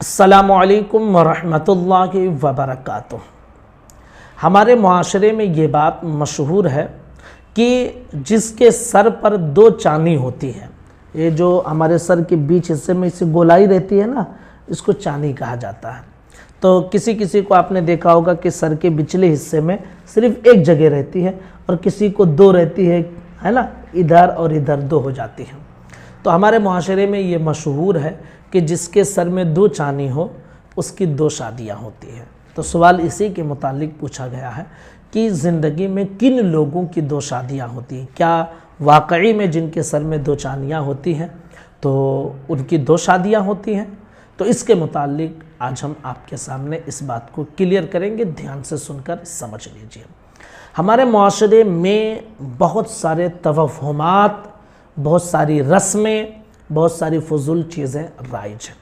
अस्सलामु अलैकुम वरहमतुल्लाहि वबरकातुह। हमारे मुआशरे में ये बात मशहूर है कि जिसके सर पर दो चानी होती है, ये जो हमारे सर के बीच हिस्से में इसे गोलाई रहती है ना, इसको चानी कहा जाता है। तो किसी किसी को आपने देखा होगा कि सर के बिचले हिस्से में सिर्फ एक जगह रहती है और किसी को दो रहती है ना, इधर और इधर दो हो जाती हैं। तो हमारे मुआशरे में ये मशहूर है कि जिसके सर में दो चानी हो उसकी दो शादियां होती हैं। तो सवाल इसी के मुतालिक पूछा गया है कि ज़िंदगी में किन लोगों की दो शादियां होती हैं, क्या वाकई में जिनके सर में दो चानियां होती हैं तो उनकी दो शादियां होती हैं। तो इसके मुतालिक आज हम आपके सामने इस बात को क्लियर करेंगे, ध्यान से सुनकर समझ लीजिए। हमारे मुआशरे में बहुत सारे तवहुमात, बहुत सारी रस्में, बहुत सारी फजूल चीज़ें राइज हैं।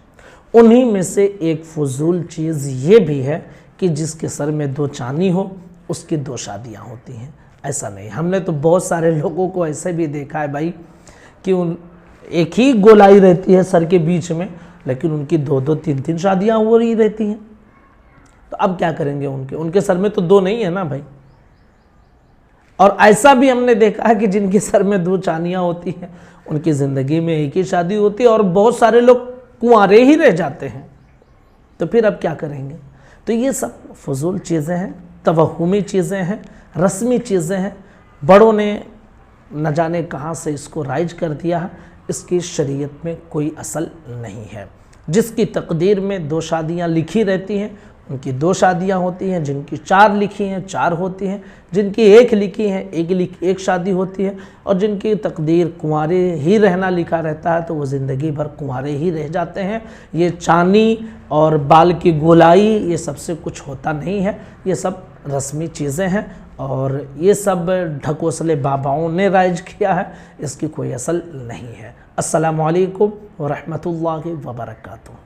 उन्हीं में से एक फजूल चीज़ ये भी है कि जिसके सर में दो चानी हो उसकी दो शादियां होती हैं। ऐसा नहीं, हमने तो बहुत सारे लोगों को ऐसे भी देखा है भाई कि एक ही गोलाई रहती है सर के बीच में, लेकिन उनकी दो दो तीन तीन शादियां हो रही रहती हैं। तो अब क्या करेंगे, उनके सर में तो दो नहीं है ना भाई। और ऐसा भी हमने देखा है कि जिनके सर में दो चानियां होती हैं उनकी ज़िंदगी में एक ही शादी होती है और बहुत सारे लोग कुंवारे ही रह जाते हैं। तो फिर अब क्या करेंगे। तो ये सब फजूल चीज़ें हैं, तवहुमी चीज़ें हैं, रस्मी चीज़ें हैं। बड़ों ने न जाने कहाँ से इसको राइज कर दिया है, इसकी शरीयत में कोई असल नहीं है। जिसकी तकदीर में दो शादियाँ लिखी रहती हैं उनकी दो शादियां होती हैं, जिनकी चार लिखी हैं चार होती हैं, जिनकी एक लिखी है एक शादी होती है, और जिनकी तकदीर कुंवारे ही रहना लिखा रहता है तो वो ज़िंदगी भर कुंवारे ही रह जाते हैं। ये चानी और बाल की गोलाई ये सबसे कुछ होता नहीं है, ये सब रस्मी चीज़ें हैं और ये सब ढकोसले बाबाओं ने राइज किया है, इसकी कोई असल नहीं है। अस्सलामु अलैकुम व रहमतुल्लाहि व बरकातुहू।